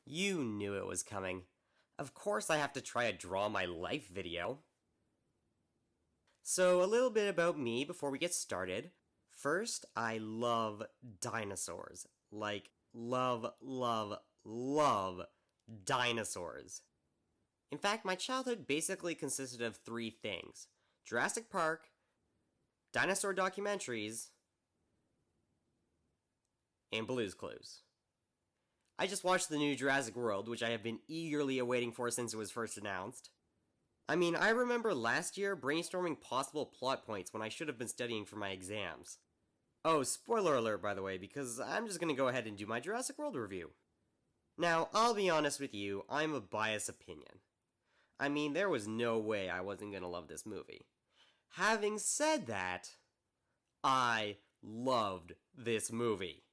You knew it was coming. Of course I have to try a draw my life video. So, a little bit about me before we get started. First, I love dinosaurs. Like, love dinosaurs. In fact, my childhood basically consisted of three things: Jurassic Park, dinosaur documentaries, and Blue's Clues. I just watched the new Jurassic World, which I have been eagerly awaiting for since it was first announced. I mean, I remember last year brainstorming possible plot points when I should have been studying for my exams. Oh, spoiler alert, by the way, because I'm just gonna go ahead and do my Jurassic World review. Now, I'll be honest with you, I'm a biased opinion. I mean, there was no way I wasn't gonna love this movie. Having said that, I loved this movie.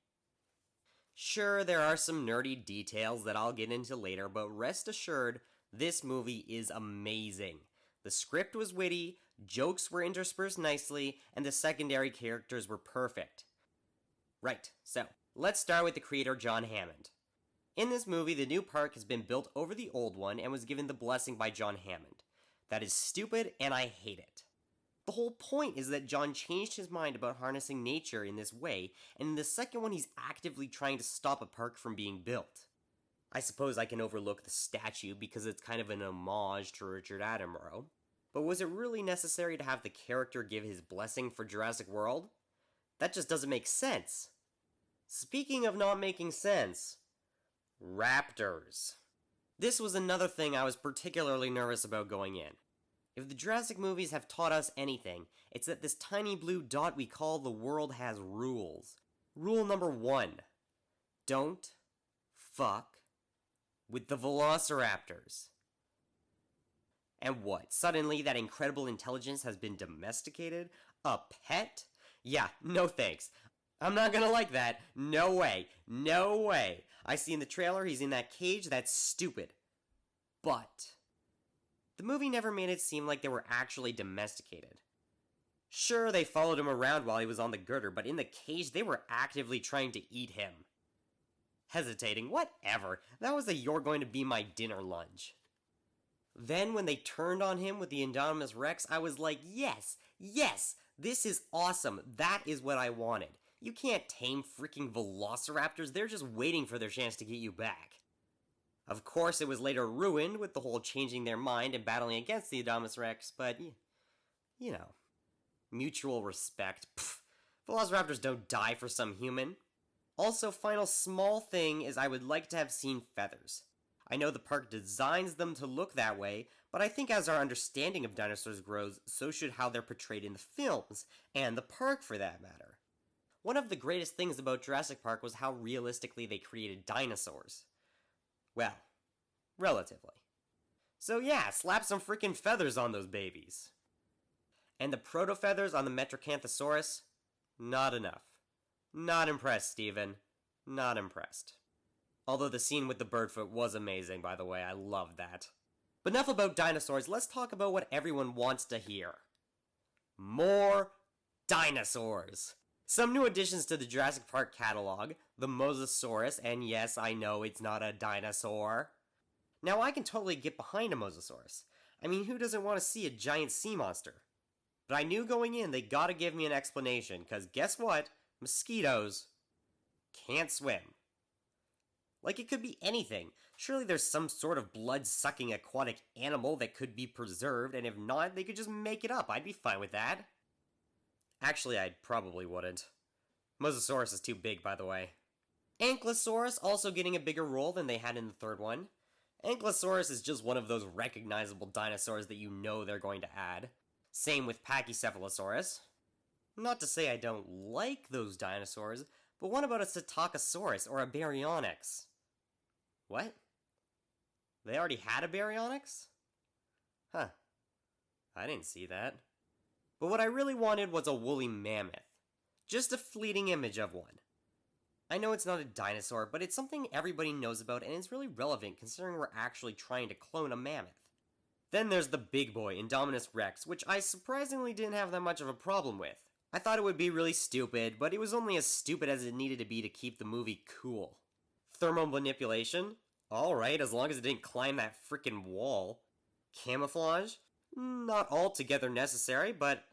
Sure, there are some nerdy details that I'll get into later, but rest assured, this movie is amazing. The script was witty, jokes were interspersed nicely, and the secondary characters were perfect. Right, so, let's start with the creator John Hammond. In this movie, the new park has been built over the old one and was given the blessing by John Hammond. That is stupid, and I hate it. The whole point is that John changed his mind about harnessing nature in this way, and in the second one he's actively trying to stop a park from being built. I suppose I can overlook the statue because it's kind of an homage to Richard Attenborough, but was it really necessary to have the character give his blessing for Jurassic World? That just doesn't make sense. Speaking of not making sense, raptors. This was another thing I was particularly nervous about going in. If the Jurassic movies have taught us anything, it's that this tiny blue dot we call the world has rules. Rule number 1. Don't fuck with the velociraptors. And what, suddenly that incredible intelligence has been domesticated? A pet? Yeah, no thanks. I'm not gonna like that. No way. No way. I see in the trailer he's in that cage. That's stupid. But the movie never made it seem like they were actually domesticated. Sure, they followed him around while he was on the girder, but in the cage they were actively trying to eat him. Hesitating, whatever. That was a "you're going to be my dinner" lunge. Then when they turned on him with the Indominus Rex, I was like, yes, this is awesome. That is what I wanted. You can't tame freaking velociraptors, they're just waiting for their chance to get you back. Of course, it was later ruined with the whole changing their mind and battling against the Indominus Rex, but, you know, mutual respect. Pfft, velociraptors don't die for some human. Also, final small thing is I would like to have seen feathers. I know the park designs them to look that way, but I think as our understanding of dinosaurs grows, so should how they're portrayed in the films, and the park for that matter. One of the greatest things about Jurassic Park was how realistically they created dinosaurs. Well, relatively. So yeah, slap some freaking feathers on those babies. And the proto-feathers on the Metracanthosaurus? Not enough. Not impressed, Steven. Not impressed. Although the scene with the birdfoot was amazing, by the way, I loved that. But enough about dinosaurs, let's talk about what everyone wants to hear. More dinosaurs! Some new additions to the Jurassic Park catalog, the Mosasaurus, and yes, I know it's not a dinosaur. Now, I can totally get behind a Mosasaurus. I mean, who doesn't want to see a giant sea monster? But I knew going in they gotta give me an explanation, because guess what? Mosquitoes can't swim. Like, it could be anything. Surely there's some sort of blood-sucking aquatic animal that could be preserved, and if not, they could just make it up. I'd be fine with that. Actually, I probably wouldn't. Mosasaurus is too big, by the way. Ankylosaurus also getting a bigger role than they had in the third one. Ankylosaurus is just one of those recognizable dinosaurs that you know they're going to add. Same with Pachycephalosaurus. Not to say I don't like those dinosaurs, but what about a Psittacosaurus or a Baryonyx? What? They already had a Baryonyx? Huh. I didn't see that. But what I really wanted was a woolly mammoth. Just a fleeting image of one. I know it's not a dinosaur, but it's something everybody knows about and it's really relevant considering we're actually trying to clone a mammoth. Then there's the big boy, Indominus Rex, which I surprisingly didn't have that much of a problem with. I thought it would be really stupid, but it was only as stupid as it needed to be to keep the movie cool. Thermal manipulation? Alright, as long as it didn't climb that frickin' wall. Camouflage? Not altogether necessary, but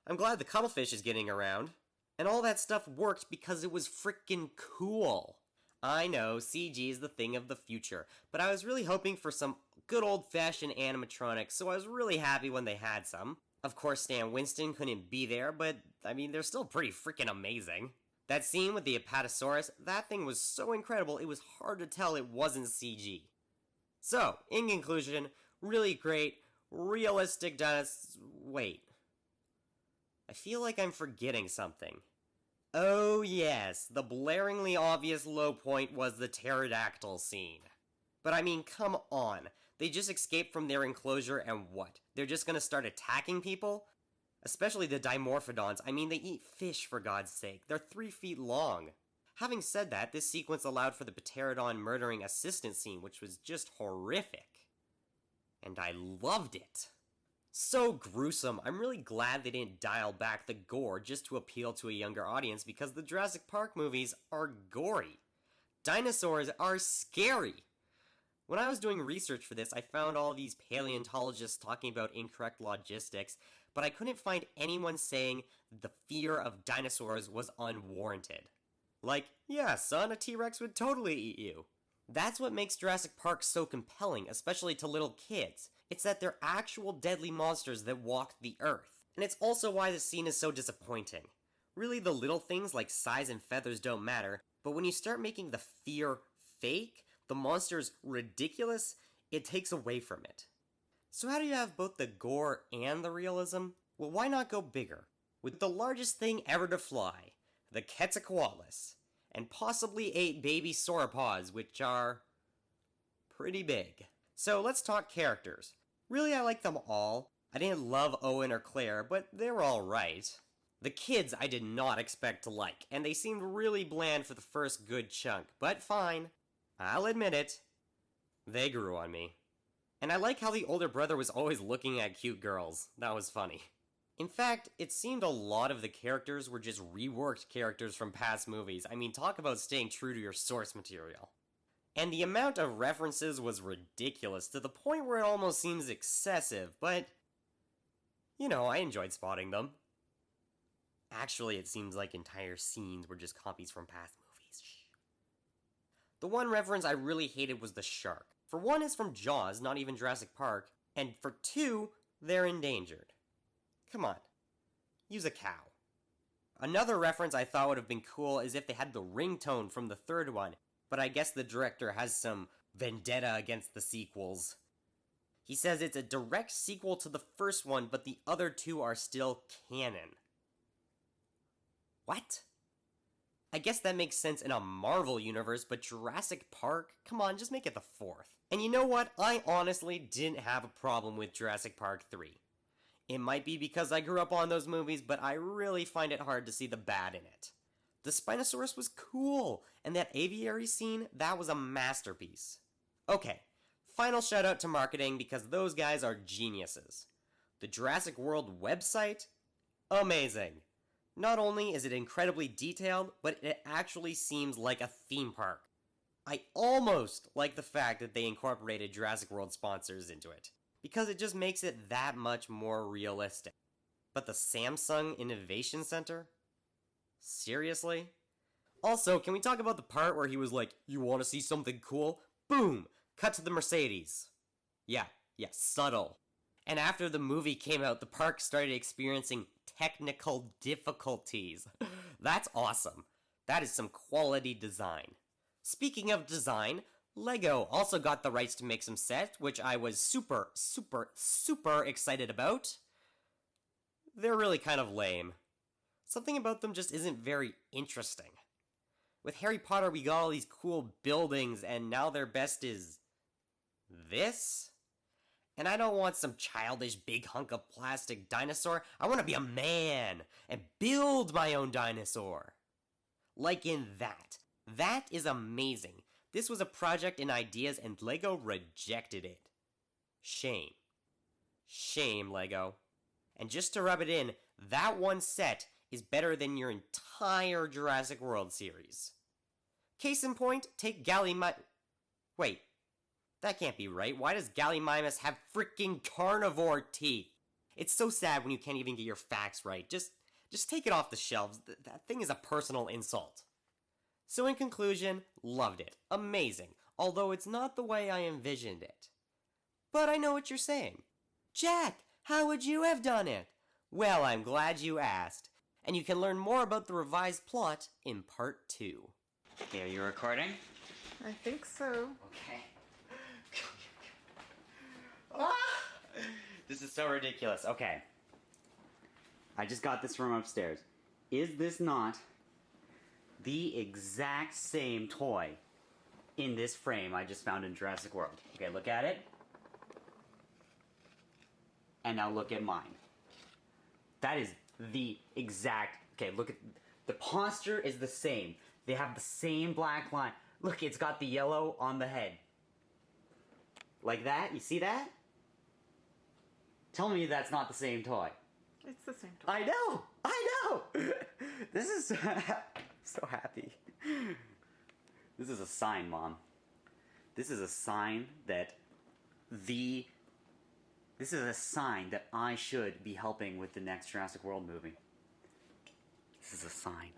I'm glad the cuttlefish is getting around. And all that stuff worked because it was frickin' cool. I know, CG is the thing of the future, but I was really hoping for some good old-fashioned animatronics, so I was really happy when they had some. Of course, Stan Winston couldn't be there, but, I mean, they're still pretty freaking amazing. That scene with the Apatosaurus, that thing was so incredible, it was hard to tell it wasn't CG. So, in conclusion, really great, realistic dinosaurs. Wait. I feel like I'm forgetting something. Oh yes, the blaringly obvious low point was the pterodactyl scene. But I mean, come on. They just escaped from their enclosure and what? They're just gonna start attacking people? Especially the Dimorphodons. I mean, they eat fish, for God's sake. They're 3 feet long. Having said that, this sequence allowed for the Pterodon murdering assistant scene, which was just horrific. And I loved it. So gruesome. I'm really glad they didn't dial back the gore just to appeal to a younger audience, because the Jurassic Park movies are gory. Dinosaurs are scary. When I was doing research for this, I found all these paleontologists talking about incorrect logistics, but I couldn't find anyone saying the fear of dinosaurs was unwarranted. Like, yeah, son, a T-Rex would totally eat you. That's what makes Jurassic Park so compelling, especially to little kids. It's that they're actual deadly monsters that walk the earth. And it's also why the scene is so disappointing. Really, the little things like size and feathers don't matter, but when you start making the fear fake, the monsters ridiculous, it takes away from it. So how do you have both the gore and the realism? Well, why not go bigger? With the largest thing ever to fly, the Quetzalcoatlus, and possibly 8 baby sauropods, which are pretty big. So let's talk characters. Really, I like them all. I didn't love Owen or Claire, but they were alright. The kids I did not expect to like, and they seemed really bland for the first good chunk, but fine. I'll admit it. They grew on me. And I like how the older brother was always looking at cute girls. That was funny. In fact, it seemed a lot of the characters were just reworked characters from past movies. I mean, talk about staying true to your source material. And the amount of references was ridiculous, to the point where it almost seems excessive, but you know, I enjoyed spotting them. Actually, it seems like entire scenes were just copies from past movies. The one reference I really hated was the shark. For one, it's from Jaws, not even Jurassic Park, and for two, they're endangered. Come on, use a cow. Another reference I thought would have been cool is if they had the ringtone from the third one, but I guess the director has some vendetta against the sequels. He says it's a direct sequel to the first one, but the other two are still canon. What? I guess that makes sense in a Marvel universe, but Jurassic Park? Come on, just make it the fourth. And you know what? I honestly didn't have a problem with Jurassic Park 3. It might be because I grew up on those movies, but I really find it hard to see the bad in it. The Spinosaurus was cool, and that aviary scene, that was a masterpiece. Okay, final shout out to marketing, because those guys are geniuses. The Jurassic World website? Amazing. Not only is it incredibly detailed, but it actually seems like a theme park. I almost like the fact that they incorporated Jurassic World sponsors into it, because it just makes it that much more realistic. But the Samsung Innovation Center? Seriously? Also, can we talk about the part where he was like, you want to see something cool? Boom! Cut to the Mercedes. Yeah, subtle. And after the movie came out, the park started experiencing technical difficulties. That's awesome. That is some quality design. Speaking of design, LEGO also got the rights to make some sets, which I was super excited about. They're really kind of lame. Something about them just isn't very interesting. With Harry Potter, we got all these cool buildings, and now their best is this? And I don't want some childish big hunk of plastic dinosaur. I want to be a man and build my own dinosaur. Like in that. That is amazing. This was a project in ideas and LEGO rejected it. Shame. Shame, LEGO. And just to rub it in, that one set is better than your entire Jurassic World series. Case in point, take Wait, That can't be right. Why does Gallimimus have freaking carnivore teeth? It's so sad when you can't even get your facts right. Just take it off the shelves. That thing is a personal insult. So in conclusion, loved it. Amazing. Although it's not the way I envisioned it. But I know what you're saying. Jack, how would you have done it? Well, I'm glad you asked. And you can learn more about the revised plot in part 2. Okay, are you recording? I think so. Okay. This is so ridiculous. Okay. I just got this from upstairs. Is this not the exact same toy in this frame I just found in Jurassic World? Okay, look at it. And now look at mine. That is the exact... Okay, look at... The posture is the same. They have the same black line. Look, it's got the yellow on the head. Like that? You see that? Tell me that's not the same toy. It's the same toy. I know! I know! This is... so happy. This is a sign, Mom. This is a sign that This is a sign that I should be helping with the next Jurassic World movie. This is a sign.